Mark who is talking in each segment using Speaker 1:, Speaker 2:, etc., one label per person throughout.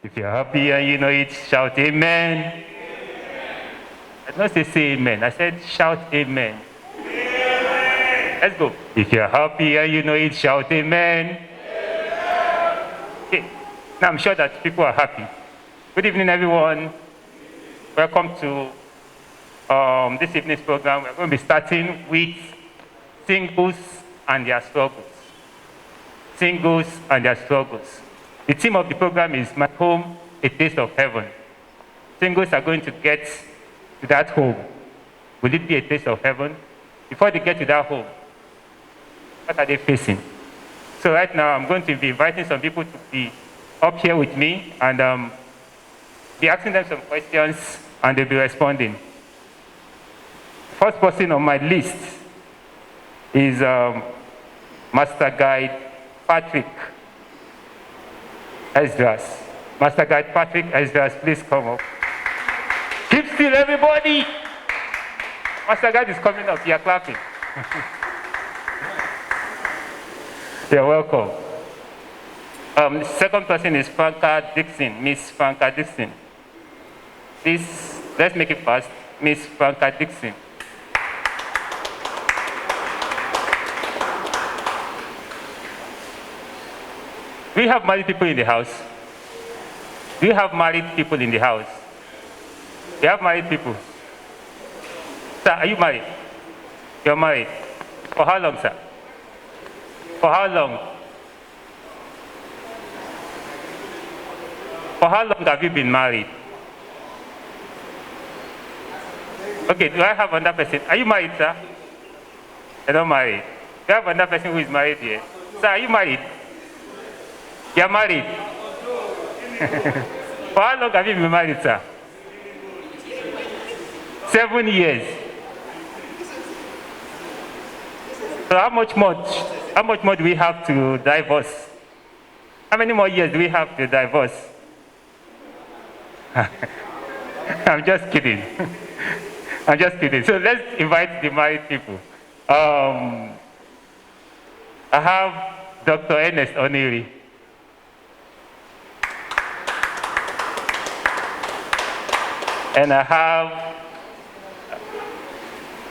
Speaker 1: If you're happy and you know it, shout amen. I did not say amen. I said shout amen. Let's go. If you're happy and you know it, shout amen. Okay. Now I'm sure that people are happy. Good evening, everyone. Welcome to this evening's program. We're going to be starting with singles and their struggles. Singles and their struggles. The theme of the program is My Home, a Taste of Heaven. Singles are going to get to that home. Will it be a taste of heaven? Before they get to that home, what are they facing? So right now, I'm going to be inviting some people to be up here with me and be asking them some questions, and they'll be responding. First person on my list is Master Guide Patrick Esdras. Master Guide Patrick Esdras, please come up. Keep still, everybody. Master Guide is coming up. You're clapping. You're welcome. The second person is Franca Dixon, Miss Franca Dixon. Please, let's make it fast. Miss Franca Dixon. Do we have married people in the house? Do you have married people in the house? You have married people? Sir, are you married? You're married. For how long, sir? For how long? For how long have you been married? Okay, do I have another person? Are you married, sir? You're not married. Do you have another person who is married here? Sir, are you married? You're married? For how long have you been married, sir? 7 years. So how much more do we have to divorce? How many more years do we have to divorce? I'm just kidding. I'm just kidding. So let's invite the married people. I have Dr. Ernest Oniri. And I have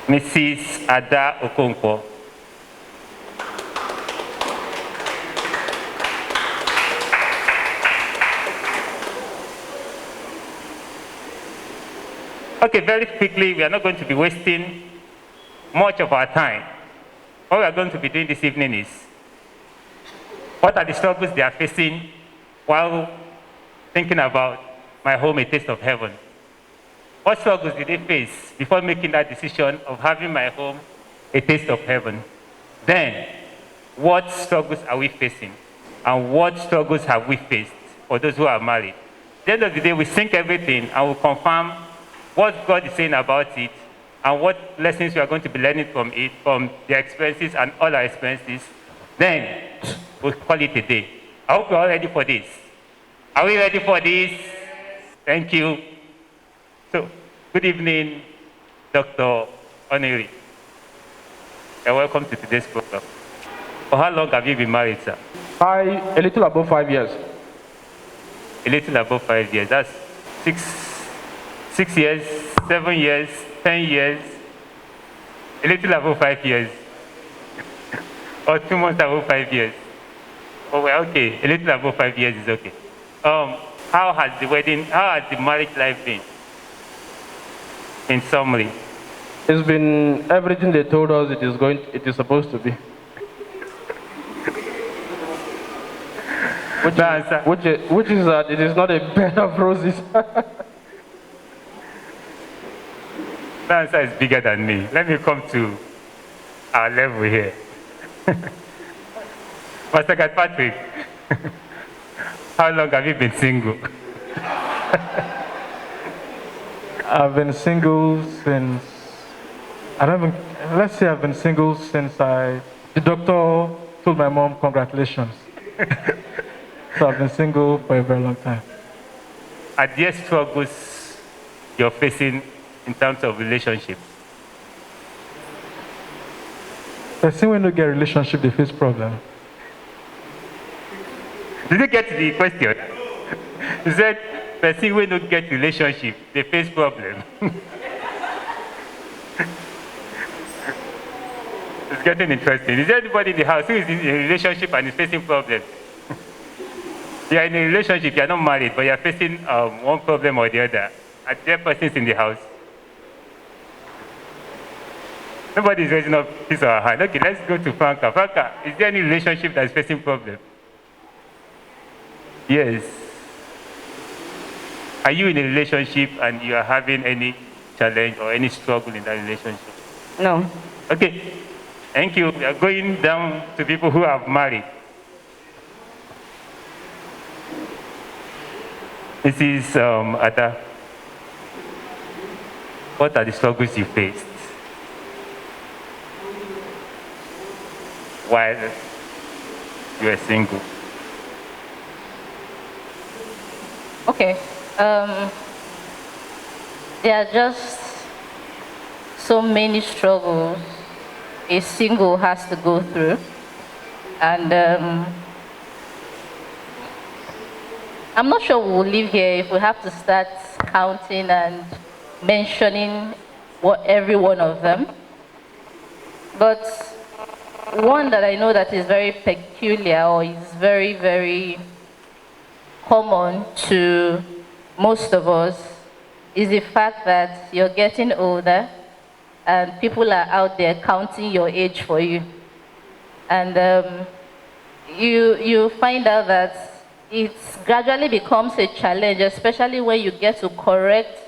Speaker 1: Mrs. Ada Okonkwo. Okay, very quickly, we are not going to be wasting much of our time. What we are going to be doing this evening is, what are the struggles they are facing while thinking about My Home, a Taste of Heaven? What struggles did they face before making that decision of having My Home, a Taste of Heaven? Then, what struggles are we facing? And what struggles have we faced for those who are married? At the end of the day, we sync everything and we confirm what God is saying about it and what lessons we are going to be learning from it, from their experiences and all our experiences. Then, we'll call it a day. I hope you're all ready for this. Are we ready for this? Thank you. So, good evening, Dr. Oniri. You're welcome to today's program. For how long have you been married, sir?
Speaker 2: A little above 5 years.
Speaker 1: A little above 5 years. That's 6 years, 7 years, 10 years. A little above 5 years. Or 2 months above 5 years. Oh, well, okay. A little above 5 years is okay. How has the marriage life been? In summary,
Speaker 2: It's been everything they told us it is supposed to be. Which is that it is not a bed of roses.
Speaker 1: The answer is bigger than me. Let me come to our level here. Master God Patrick, how long have you been single?
Speaker 3: I've been single since, let's say I've been single since the doctor told my mom, congratulations. So I've been single for a very long time.
Speaker 1: Are there struggles you're facing in terms of relationships?
Speaker 3: Person when you get a relationship, they face problem.
Speaker 1: Did you get the question? He said, person will not get relationship, they face problem. It's getting interesting. Is there anybody in the house who is in a relationship and is facing problems? You are in a relationship, you are not married, but you are facing one problem or the other. Are there persons in the house? Nobody is raising up his or her hand. Okay, let's go to Franca. Franca, is there any relationship that is facing problem? Yes. Are you in a relationship and you are having any challenge or any struggle in that relationship?
Speaker 4: No.
Speaker 1: Okay, thank you. We are going down to people who have married. Mrs. Ada, what are the struggles you faced while you were single?
Speaker 4: Okay. There are just so many struggles a single has to go through. And I'm not sure we'll live here if we have to start counting and mentioning every one of them. But one that I know that is very peculiar or is very, very common to most of us is the fact that you're getting older and people are out there counting your age for you. And you find out that it gradually becomes a challenge, especially when you get to correct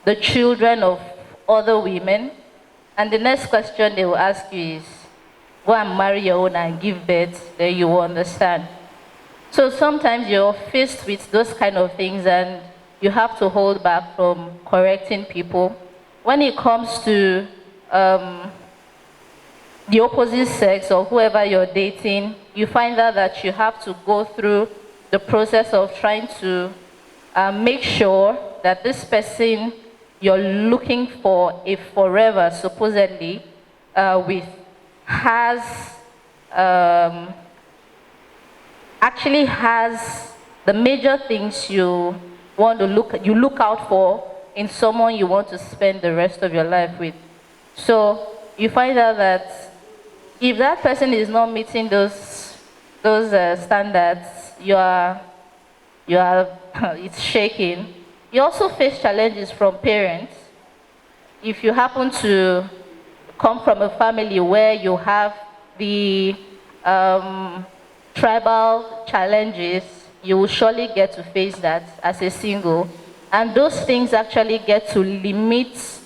Speaker 4: the children of other women. And the next question they will ask you is, go and marry your own and give birth, then you will understand. So sometimes you're faced with those kind of things and you have to hold back from correcting people. When it comes to the opposite sex or whoever you're dating, you find out that you have to go through the process of trying to make sure that this person you're looking for a forever, supposedly, with has actually has the major things you want to look out for in someone you want to spend the rest of your life with. So you find out that if that person is not meeting those standards, it's shaking. You also face challenges from parents. If you happen to come from a family where you have the tribal challenges, you will surely get to face that as a single. And those things actually get to limit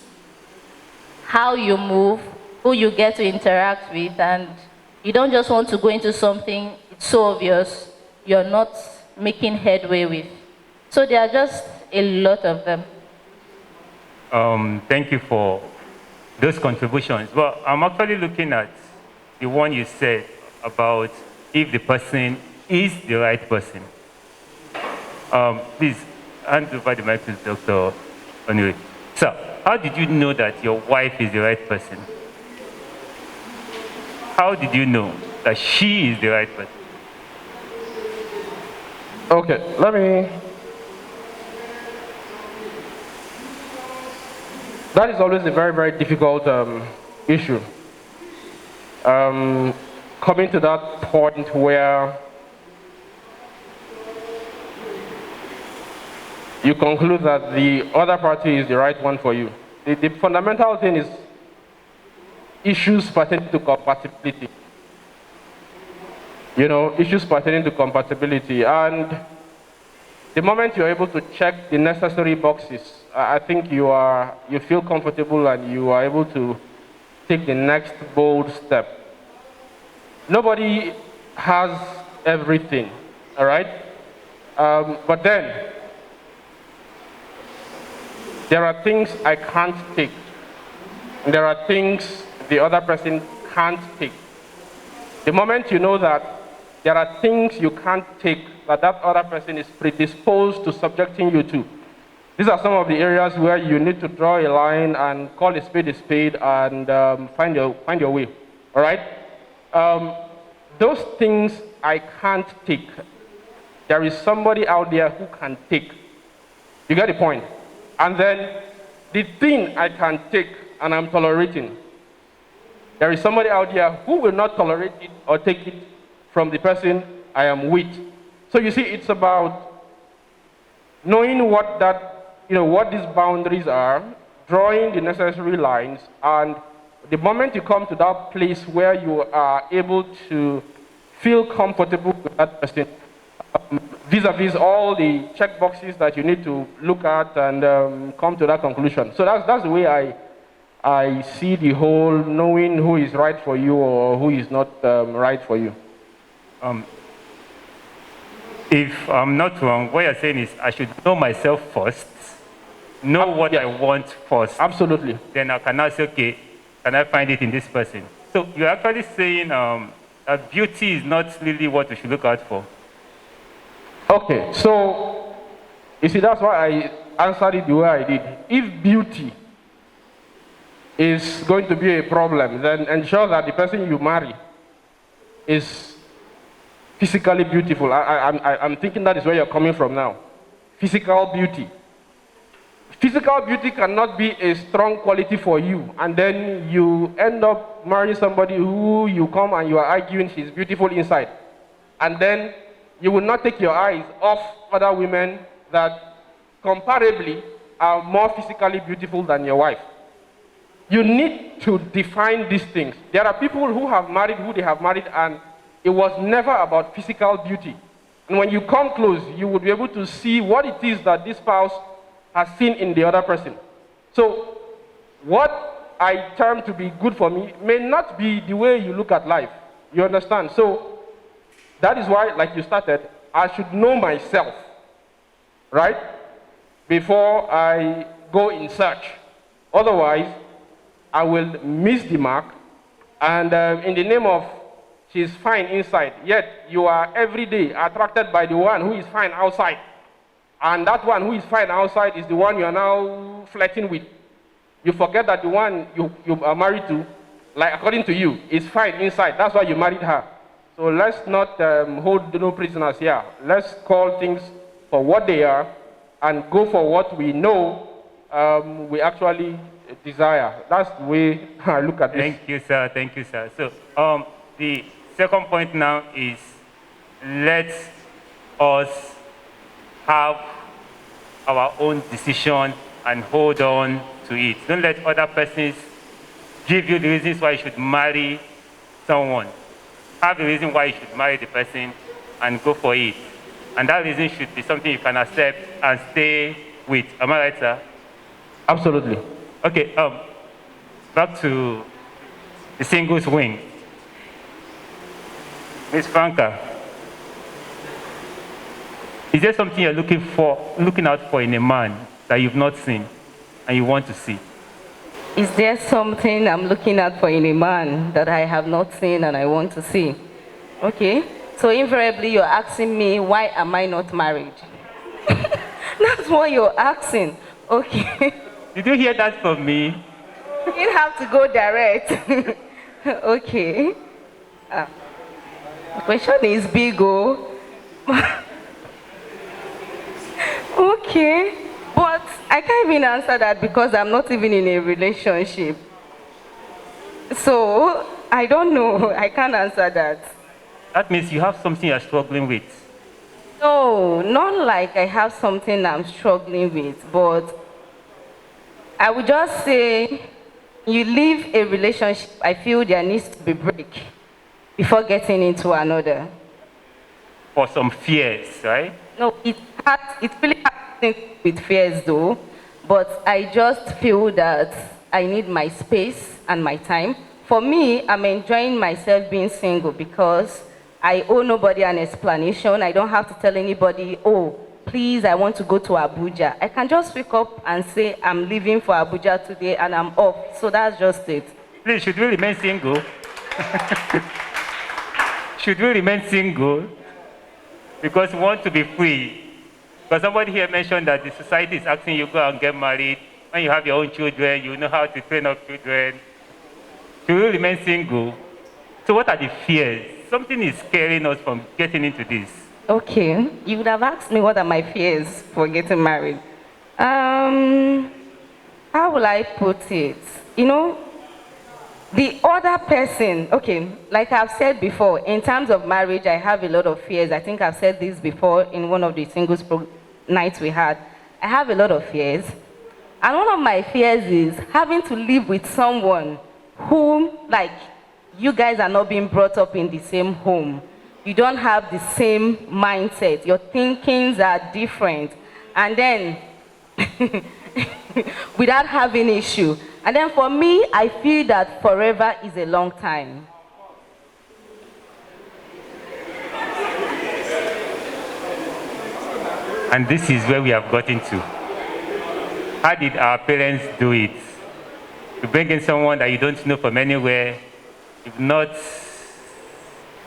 Speaker 4: how you move, who you get to interact with, and you don't just want to go into something it's so obvious you're not making headway with. So there are just a lot of them.
Speaker 1: Thank you for those contributions. Well, I'm actually looking at the one you said about if the person is the right person. Please hand over the mic to Dr. Onwe. So, how did you know that your wife is the right person? How did you know that she is the right person?
Speaker 2: Okay, let me. That is always a very, very difficult issue. Coming to that point where you conclude that the other party is the right one for you. The fundamental thing is issues pertaining to compatibility. You know, issues pertaining to compatibility. And the moment you're able to check the necessary boxes, I think you feel comfortable and you are able to take the next bold step. Nobody has everything, all right? But then, there are things I can't take. And there are things the other person can't take. The moment you know that there are things you can't take that other person is predisposed to subjecting you to, these are some of the areas where you need to draw a line and call a spade and find your way, all right? Those things I can't take, there is somebody out there who can take. You get the point? And then the thing I can take and I'm tolerating, there is somebody out there who will not tolerate it or take it from the person I am with. So you see, it's about knowing what what these boundaries are, drawing the necessary lines, and the moment you come to that place where you are able to feel comfortable with that person, vis-a-vis all the check boxes that you need to look at and come to that conclusion. So that's the way I see the whole knowing who is right for you or who is not right for you.
Speaker 1: If I'm not wrong, what you're saying is I should know myself first, know what I want first.
Speaker 2: Absolutely.
Speaker 1: Then I can ask, okay, can I find it in this person? So you're actually saying that beauty is not really what we should look out for.
Speaker 2: Okay, so you see, that's why I answered it the way I did. If beauty is going to be a problem, then ensure that the person you marry is physically beautiful. I'm thinking that is where you're coming from now. Physical beauty. Physical beauty cannot be a strong quality for you, and then you end up marrying somebody who you come and you are arguing she's beautiful inside. And then you will not take your eyes off other women that comparably are more physically beautiful than your wife. You need to define these things. There are people who have married who they have married and it was never about physical beauty. And when you come close, you will be able to see what it is that this spouse has seen in the other person. So what I term to be good for me may not be the way you look at life. You understand? So that is why, like you started, I should know myself, right? Before I go in search. Otherwise, I will miss the mark. And in the name of she's fine inside, yet you are every day attracted by the one who is fine outside. And that one who is fine outside is the one you are now flirting with. You forget that the one you are married to, like according to you, is fine inside. That's why you married her. So let's not hold no prisoners here. Let's call things for what they are and go for what we know we actually desire. That's the way I look at this.
Speaker 1: Thank you, sir. Thank you, sir. So the second point now is let us have our own decision and hold on to it. Don't let other persons give you the reasons why you should marry someone. Have the reason why you should marry the person and go for it. And that reason should be something you can accept and stay with. Am I right, sir?
Speaker 2: Absolutely.
Speaker 1: Okay, back to the singles wing. Ms. Franca, is there something you're looking out for in a man that you've not seen and you want to see?
Speaker 5: Is there something I'm looking out for in a man that I have not seen and I want to see? Okay, so invariably you're asking me, why am I not married? That's what you're asking. Okay.
Speaker 1: Did you hear that from me?
Speaker 5: You didn't have to go direct. Okay. The question is big, oh. Okay. But I can't even answer that because I'm not even in a relationship. So, I don't know. I can't answer that.
Speaker 1: That means you have something you're struggling with.
Speaker 5: No, not like I have something I'm struggling with, but I would just say, you leave a relationship, I feel there needs to be break before getting into another.
Speaker 1: For some fears, right?
Speaker 5: No, it really has nothing to do with fears though, but I just feel that I need my space and my time. For me, I'm enjoying myself being single because I owe nobody an explanation. I don't have to tell anybody, oh, please, I want to go to Abuja. I can just wake up and say, I'm leaving for Abuja today and I'm off. So that's just it.
Speaker 1: Please, should we remain single? Should we remain single? Because we want to be free. Because somebody here mentioned that the society is asking you to go and get married. When you have your own children, you know how to train up children. Should we remain single? So what are the fears? Something is scaring us from getting into this.
Speaker 5: Okay, you would have asked me what are my fears for getting married. How will I put it? You know, the other person, okay, like I've said before, in terms of marriage, I have a lot of fears. I think I've said this before in one of the singles nights we had. I have a lot of fears. And one of my fears is having to live with someone whom, like, you guys are not being brought up in the same home. You don't have the same mindset. Your thinkings are different. And then, without having issue. And then for me, I feel that forever is a long time.
Speaker 1: And this is where we have gotten to. How did our parents do it? You bring in someone that you don't know from anywhere. You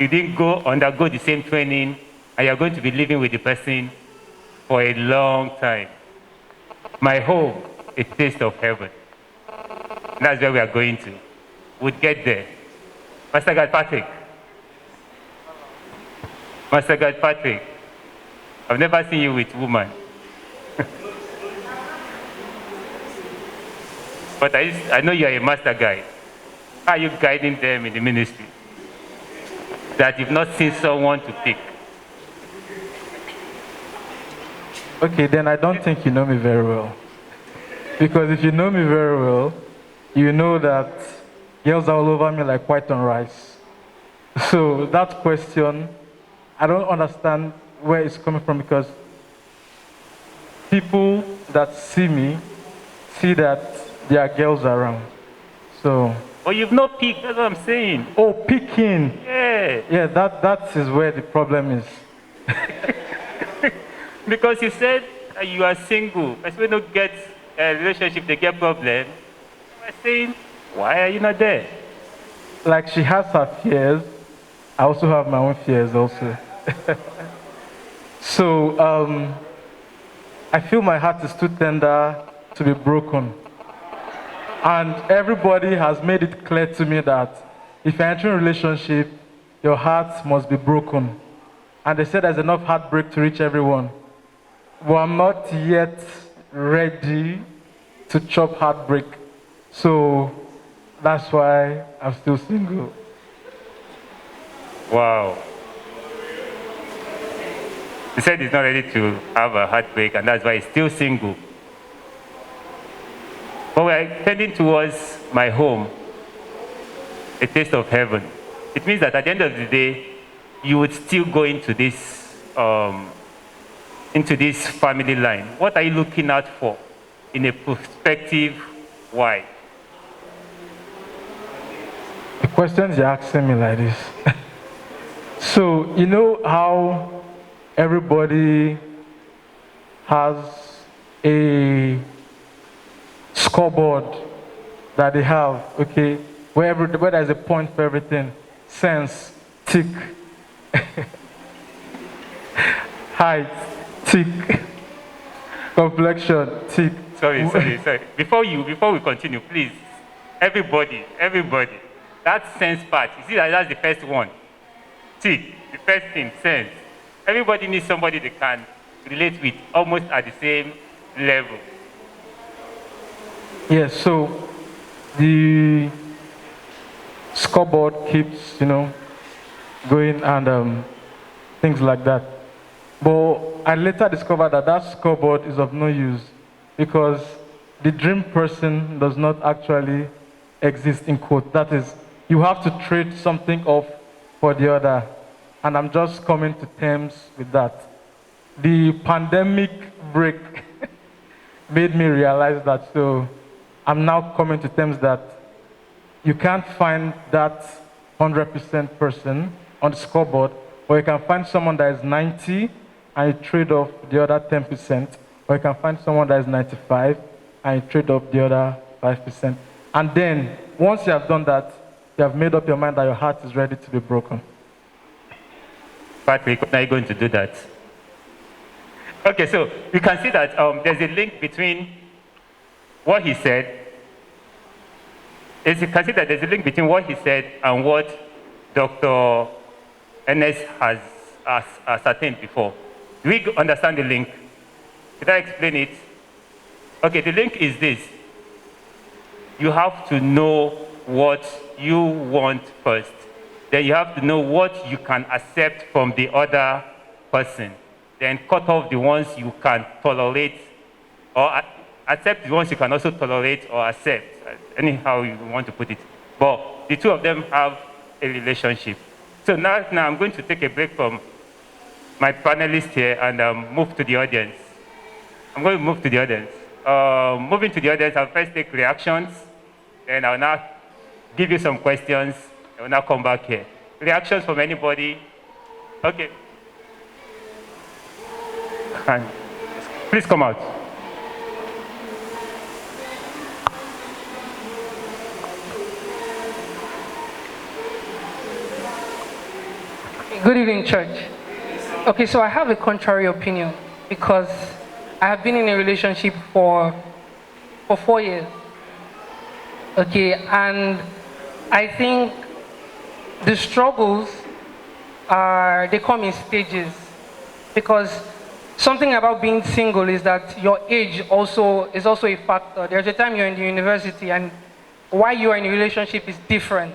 Speaker 1: didn't undergo the same training, and you're going to be living with the person for a long time. My home, a taste of heaven. That's where we are going to. We'll get there. Master God Patrick. Master God Patrick. I've never seen you with woman. But I know you're a master guide. How are you guiding them in the ministry? That you've not seen someone to pick.
Speaker 3: Okay, then I don't think you know me very well. Because if you know me very well, you know that girls are all over me like white on rice. So that question, I don't understand where it's coming from, because people that see me see that there are girls around. So.
Speaker 1: Oh, you've not picked, that's what I'm saying.
Speaker 3: Oh, picking.
Speaker 1: Yeah.
Speaker 3: Yeah, that is where the problem is.
Speaker 1: Because you said you are single. As we don't get a relationship, they get problem. I'm saying, why are you not there?
Speaker 3: Like, she has her fears. I also have my own fears also. So, I feel my heart is too tender to be broken. And everybody has made it clear to me that if you're entering a relationship, your heart must be broken. And they said there's enough heartbreak to reach everyone. But I'm not yet ready to chop heartbreak. So that's why I'm still single.
Speaker 1: Wow. He said he's not ready to have a heartbreak, and that's why he's still single. But we're heading towards my home, a taste of heaven. It means that at the end of the day, you would still go into this family line. What are you looking out for in a prospective wife?
Speaker 3: The questions you're asking me like this. So, you know how everybody has a scoreboard that they have, okay, where there's a point for everything. Sense, tick. Height, tick. Complexion, tick.
Speaker 1: Sorry. Before we continue, please, everybody, that sense part, you see that's the first one. Tick, the first thing, sense. Everybody needs somebody they can relate with almost at the same level.
Speaker 3: Yes, so the scoreboard keeps, going and things like that. But I later discovered that that scoreboard is of no use, because the dream person does not actually exist, in quote. That is, you have to trade something off for the other. And I'm just coming to terms with that. The pandemic break made me realize that, so I'm now coming to terms that you can't find that 100% person on the scoreboard, or you can find someone that is 90 and you trade off the other 10%, or you can find someone that is 95 and you trade off the other 5%. And then, once you have done that, you have made up your mind that your heart is ready to be broken.
Speaker 1: Patrick, when are you going to do that? Okay, so you can see that there's a link between what he said. As you can see that there's a link between what he said and what Dr. Ernest has ascertained before. Do we understand the link? Did I explain it? Okay, the link is this. You have to know what you want first. Then you have to know what you can accept from the other person. Then cut off the ones you can tolerate, or accept the ones you can also tolerate or accept, anyhow you want to put it. But the two of them have a relationship. So now I'm going to take a break from my panelists here and move to the audience. I'm going to move to the audience. Moving to the audience, I'll first take reactions, then I'll now give you some questions, and I'll now come back here. Reactions from anybody? Okay. And please come out.
Speaker 6: Good evening, church. Okay, so I have a contrary opinion because I have been in a relationship for 4 years. Okay, and I think the struggles they come in stages, because something about being single is that your age is also a factor. There's a time you're in the university and while you're in a relationship is different.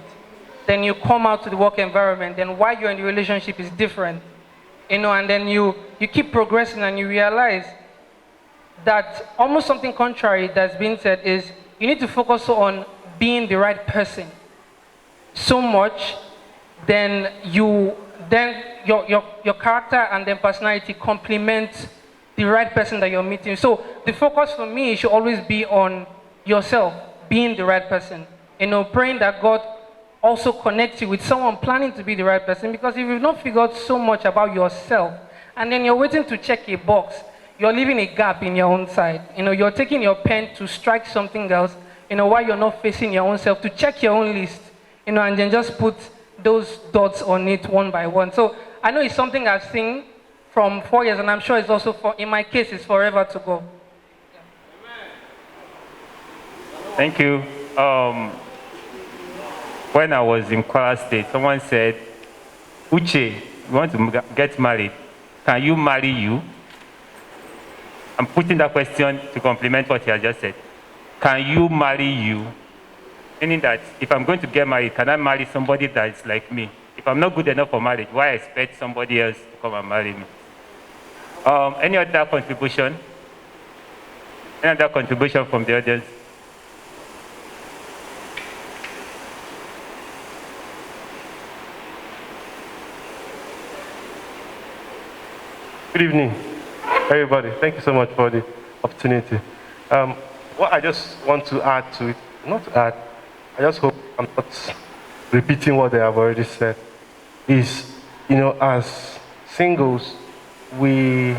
Speaker 6: Then you come out to the work environment, then while you're in the relationship is different. And then you keep progressing and you realize that almost something contrary that's been said is you need to focus on being the right person so much, then your character and then personality complement the right person that you're meeting. So the focus for me should always be on yourself, being the right person. Praying that God also connects you with someone planning to be the right person, because if you've not figured so much about yourself and then you're waiting to check a box, you're leaving a gap in your own side. You're taking your pen to strike something else, while you're not facing your own self, to check your own list, and then just put those dots on it one by one. So I know it's something I've seen from 4 years, and I'm sure it's also, in my case, it's forever to go.
Speaker 1: Thank you. When I was in Kwara State, someone said, Uche, you want to get married. Can you marry you? I'm putting that question to complement what he has just said. Can you marry you? Meaning that if I'm going to get married, can I marry somebody that is like me? If I'm not good enough for marriage, why expect somebody else to come and marry me? Any other contribution? Any other contribution from the audience?
Speaker 7: Good evening, everybody. Thank you so much for the opportunity. What I just want to add to it, not to add, I just hope I'm not repeating what they have already said, is, as singles, we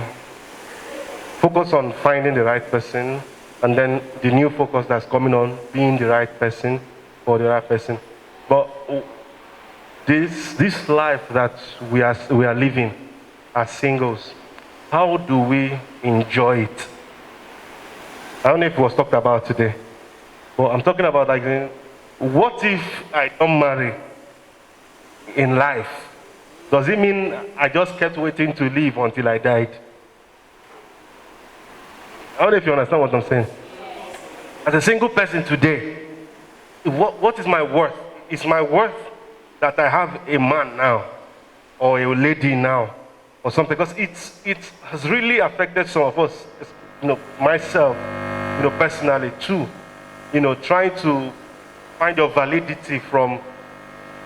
Speaker 7: focus on finding the right person, and then the new focus that's coming on being the right person for the right person. But this life that we are living as singles, how do we enjoy it? I don't know if it was talked about today, but I'm talking about what if I don't marry in life? Does it mean I just kept waiting to live until I died? I don't know if you understand what I'm saying. As a single person today, what is my worth? Is my worth that I have a man now or a lady now or something? Because it has really affected some of us, myself, personally too. Trying to find your validity from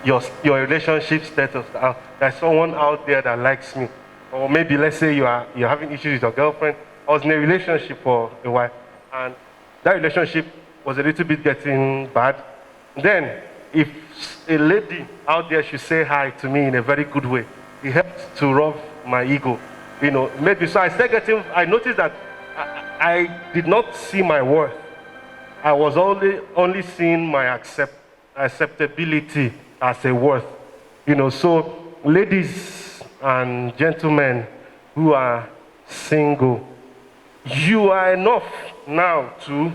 Speaker 7: your relationship status. There's someone out there that likes me, or maybe let's say you're having issues with your girlfriend. I was in a relationship for a while, and that relationship was a little bit getting bad. Then, if a lady out there should say hi to me in a very good way, it helped to rub my ego, maybe. So I noticed that I did not see my worth. I was only seeing my acceptability as a worth. So ladies and gentlemen who are single, you are enough now to,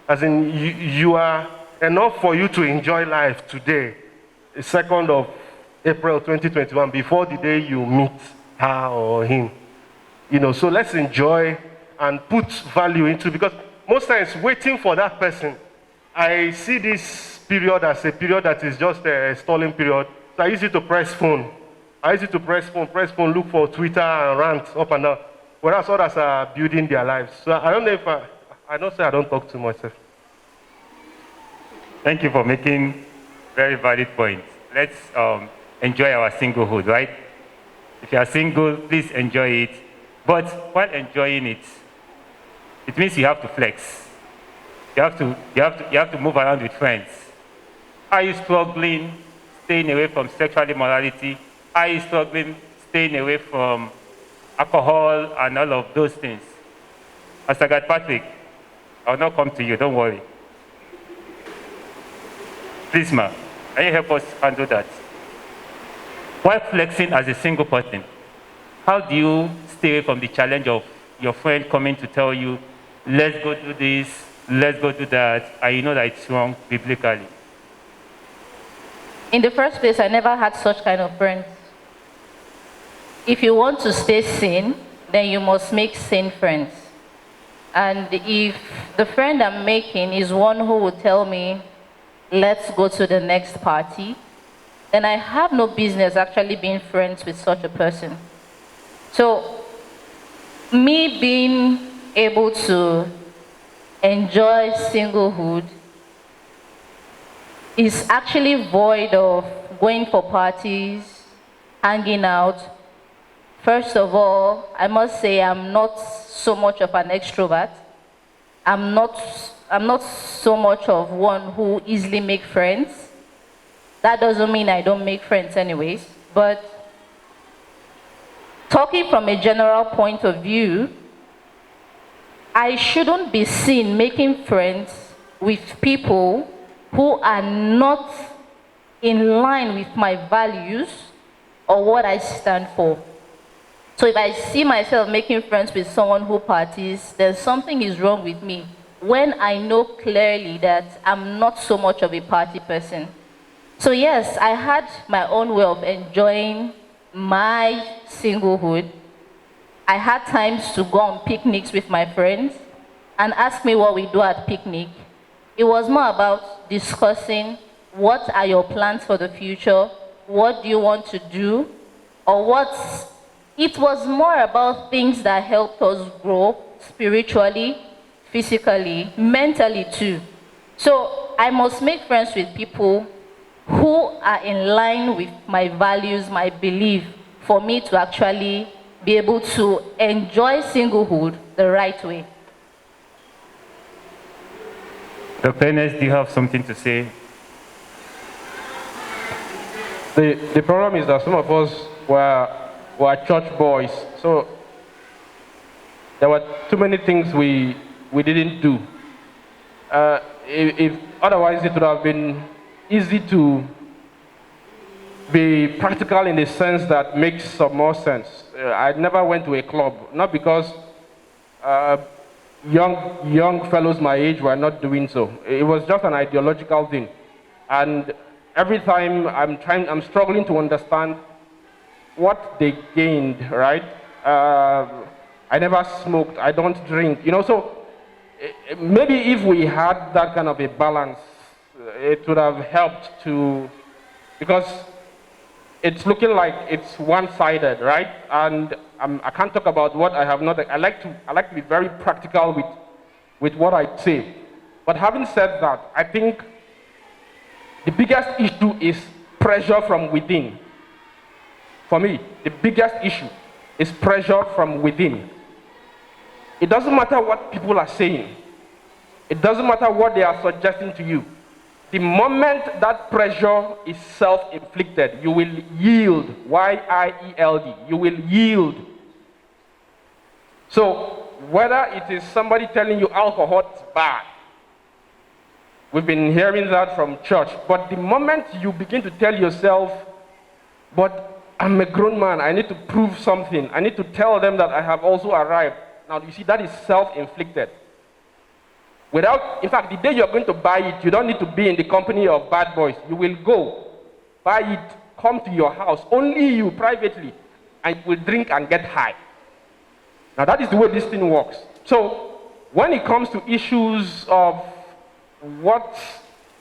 Speaker 7: as in you are enough for you to enjoy life today, the 2nd of April 2021, before the day you meet her or him. So let's enjoy and put value into, because most times waiting for that person, I see this period as a period that is just a stalling period. So I use it to press phone. Press phone, look for Twitter and rant up and down. Whereas others are building their lives. So I don't know if I don't say I don't talk too much.
Speaker 1: Thank you for making very valid points. Let's enjoy our singlehood, right? If you are single, please enjoy it. But while enjoying it, it means you have to flex. You have to move around with friends. Are you struggling staying away from sexual immorality? Are you struggling staying away from alcohol and all of those things? Pastor God Patrick, I'll not come to you, don't worry. Please, ma, can you help us handle that? While flexing as a single person, how do you stay away from the challenge of your friend coming to tell you, let's go do this, let's go do that, and you know that it's wrong biblically?
Speaker 4: In the first place, I never had such kind of friends. If you want to stay sane, then you must make sane friends. And if the friend I'm making is one who would tell me, let's go to the next party, then I have no business actually being friends with such a person. So, me being able to enjoy singlehood is actually void of going for parties, hanging out. First of all, I must say I'm not so much of an extrovert. I'm not so much of one who easily make friends. That doesn't mean I don't make friends anyways, but talking from a general point of view, I shouldn't be seen making friends with people who are not in line with my values or what I stand for. So if I see myself making friends with someone who parties, then something is wrong with me when I know clearly that I'm not so much of a party person. So yes, I had my own way of enjoying my singlehood. I had times to go on picnics with my friends and ask me what we do at picnic. It was more about discussing what are your plans for the future, what do you want to do, or it was more about things that helped us grow spiritually, physically, mentally too. So I must make friends with people who are in line with my values, my belief, for me to actually be able to enjoy singlehood the right way.
Speaker 1: Dr. Ernest, do you have something to say?
Speaker 2: The problem is that some of us were church boys, so there were too many things we didn't do. If otherwise, it would have been easy to be practical in the sense that makes some more sense. I never went to a club, not because young fellows my age were not doing so. It was just an ideological thing, and every time I'm struggling to understand what they gained. Right? I never smoked. I don't drink. So maybe if we had that kind of a balance, it would have helped to, because it's looking like it's one-sided, right? And I can't talk about what I have not. I like to be very practical with what I say. But having said that, I think the biggest issue is pressure from within. For me, the biggest issue is pressure from within. It doesn't matter what people are saying. It doesn't matter what they are suggesting to you. The moment that pressure is self-inflicted, you will yield. Y-I-E-L-D. You will yield. So, whether it is somebody telling you alcohol is bad, we've been hearing that from church, but the moment you begin to tell yourself, but I'm a grown man, I need to prove something, I need to tell them that I have also arrived. Now, you see, that is self-inflicted. In fact, the day you're going to buy it, you don't need to be in the company of bad boys. You will go, buy it, come to your house, only you, privately. and you will drink and get high. Now that is the way this thing works. So when it comes to issues of what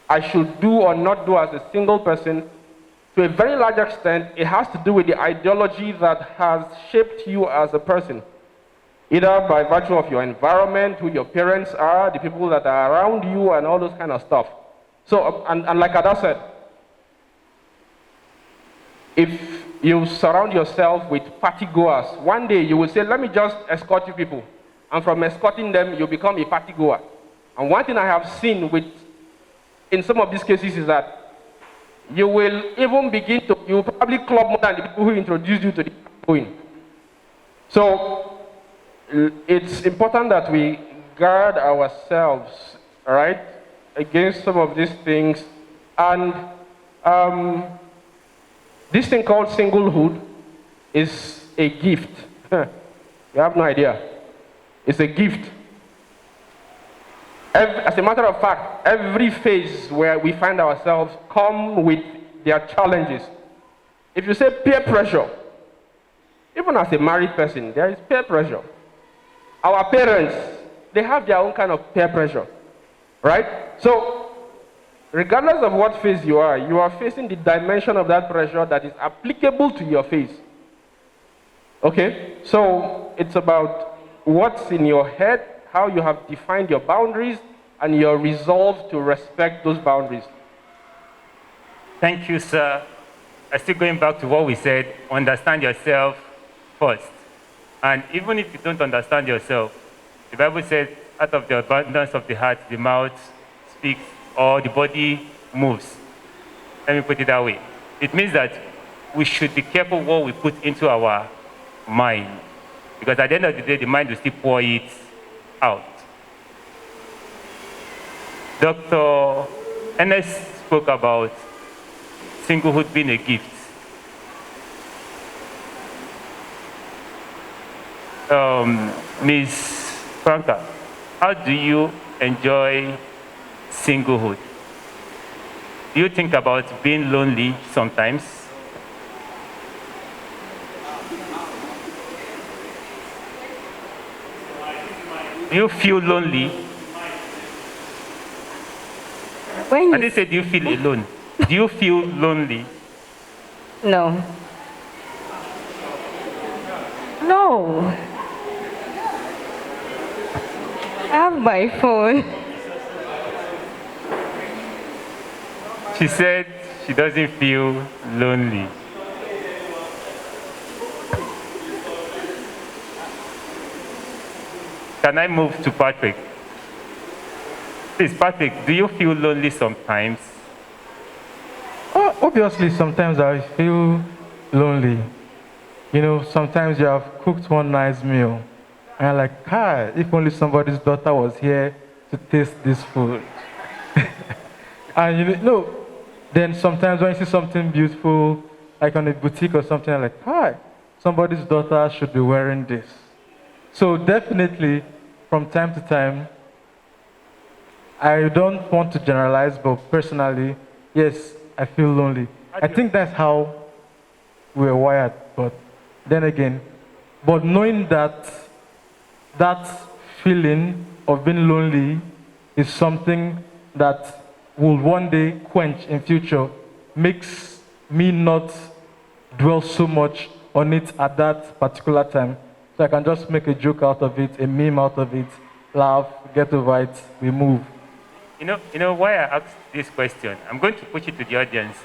Speaker 2: I should do or not do as a single person, to a very large extent, it has to do with the ideology that has shaped you as a person, either by virtue of your environment, who your parents are, the people that are around you, and all those kind of stuff. So, and like Ada said, if you surround yourself with party goers, one day you will say, let me just escort you people. And from escorting them, you become a party goer. And one thing I have seen in some of these cases is that you will even begin to, you will probably club more than the people who introduced you to the going. So it's important that we guard ourselves, all right, against some of these things. And this thing called singlehood is a gift. You have no idea. It's a gift. As a matter of fact, every phase where we find ourselves come with their challenges. If you say peer pressure, even as a married person, there is peer pressure. Our parents, they have their own kind of peer pressure, right? So, regardless of what phase you are facing the dimension of that pressure that is applicable to your phase. Okay? So, it's about what's in your head, how you have defined your boundaries, and your resolve to respect those boundaries.
Speaker 1: Thank you, sir. Still going back to what we said, understand yourself first. And even if you don't understand yourself, the Bible says, out of the abundance of the heart, the mouth speaks, or the body moves. Let me put it that way. It means that we should be careful what we put into our mind. Because at the end of the day, the mind will still pour it out. Dr. Ernest spoke about singlehood being a gift. Ms. Franca, how do you enjoy singlehood? Do you think about being lonely sometimes? Do you feel lonely?
Speaker 5: When
Speaker 1: I didn't say do you feel alone. Do you feel lonely?
Speaker 5: No. No. I have my phone.
Speaker 1: She said she doesn't feel lonely. Can I move to Patrick? Please, Patrick, do you feel lonely sometimes?
Speaker 3: Obviously, sometimes I feel lonely. You know, sometimes you have cooked one nice meal, and you're like, hi, if only somebody's daughter was here to taste this food. And you know, then sometimes when you see something beautiful, like on a boutique or something, you're like, hi, somebody's daughter should be wearing this. So definitely, from time to time, I don't want to generalize, but personally, yes, I feel lonely. I think that's how we're wired, but then again, but knowing that that feeling of being lonely is something that will one day quench in future makes me not dwell so much on it at that particular time. So I can just make a joke out of it, a meme out of it, laugh, get over it, we move.
Speaker 1: You know why I asked this question? I'm going to put it to the audience.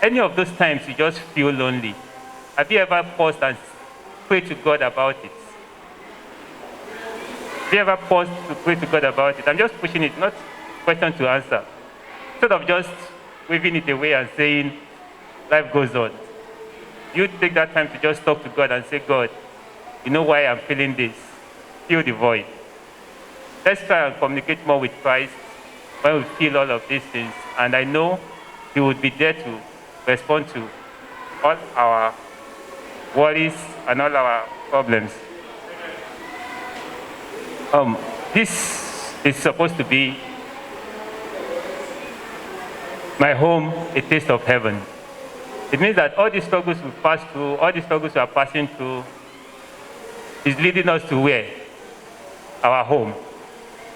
Speaker 1: Any of those times you just feel lonely, have you ever paused and prayed to God about it? Have you ever paused to pray to God about it? I'm just pushing it, not question to answer. Instead of just waving it away and saying, life goes on. You take that time to just talk to God and say, God, you know why I'm feeling this? Fill the void. Let's try and communicate more with Christ when we feel all of these things. And I know He would be there to respond to all our worries and all our problems. This is supposed to be my home, a taste of heaven. It means that all the struggles we pass through, all the struggles we are passing through, is leading us to where? Our home.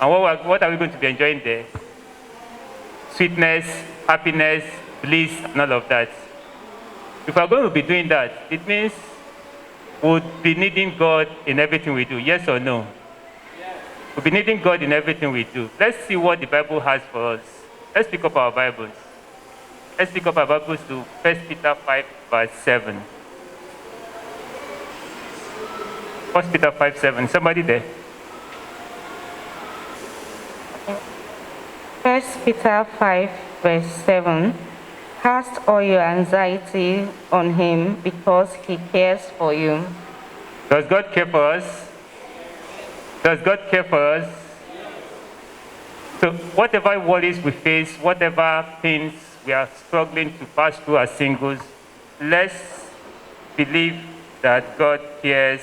Speaker 1: And what are we going to be enjoying there? Sweetness, happiness, bliss, and all of that. If we are going to be doing that, it means we'll be needing God in everything we do. Yes or no? Yes. We'll be needing God in everything we do. Let's see what the Bible has for us. Let's pick up our Bibles. Let's pick up our Bibles to 1 Peter 5, verse 7. 1 Peter 5, 7. Somebody there?
Speaker 5: 1 Peter 5, verse 7. Cast all your anxiety on him because he cares for you.
Speaker 1: Does God care for us? Does God care for us? So whatever worries we face, whatever pains we are struggling to pass through as singles, let's believe that God cares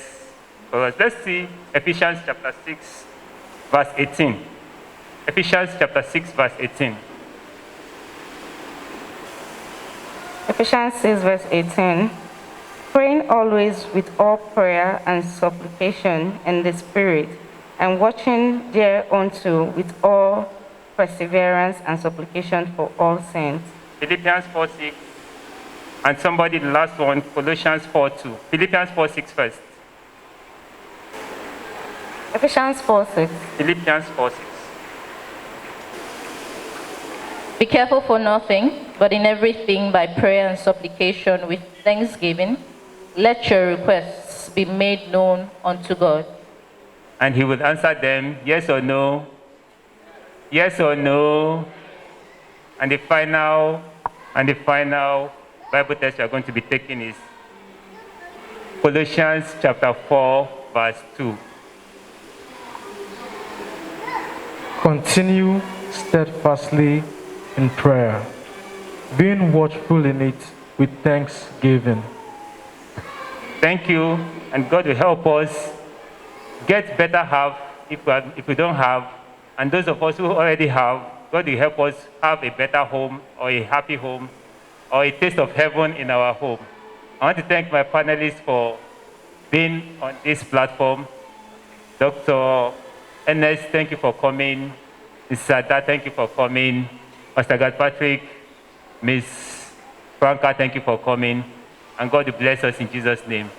Speaker 1: for us. Let's see Ephesians chapter 6, verse 18. Ephesians chapter 6, verse 18.
Speaker 5: Ephesians 6, verse 18. Praying always with all prayer and supplication in the Spirit, and watching thereunto with all perseverance and supplication for all saints.
Speaker 1: Philippians 4, 6. And somebody, the last one, Colossians 4, 2. Philippians 4, 6 first.
Speaker 5: Ephesians 4, 6.
Speaker 1: Philippians 4, 6.
Speaker 4: Be careful for nothing, but in everything by prayer and supplication with thanksgiving, let your requests be made known unto God.
Speaker 1: And he will answer them, yes or no, yes or no. And the final Bible text we are going to be taking is Colossians chapter 4, verse 2.
Speaker 3: Continue steadfastly in prayer, being watchful in it with thanksgiving.
Speaker 1: Thank you, and God will help us get better have if we don't have, and those of us who already have, God will help us have a better home or a happy home or a taste of heaven in our home. I want to thank my panelists for being on this platform. Dr. Ernest, thank you for coming. Ms. Sada, thank you for coming. Pastor God Patrick, Ms. Franca, thank you for coming. And God will bless us in Jesus' name.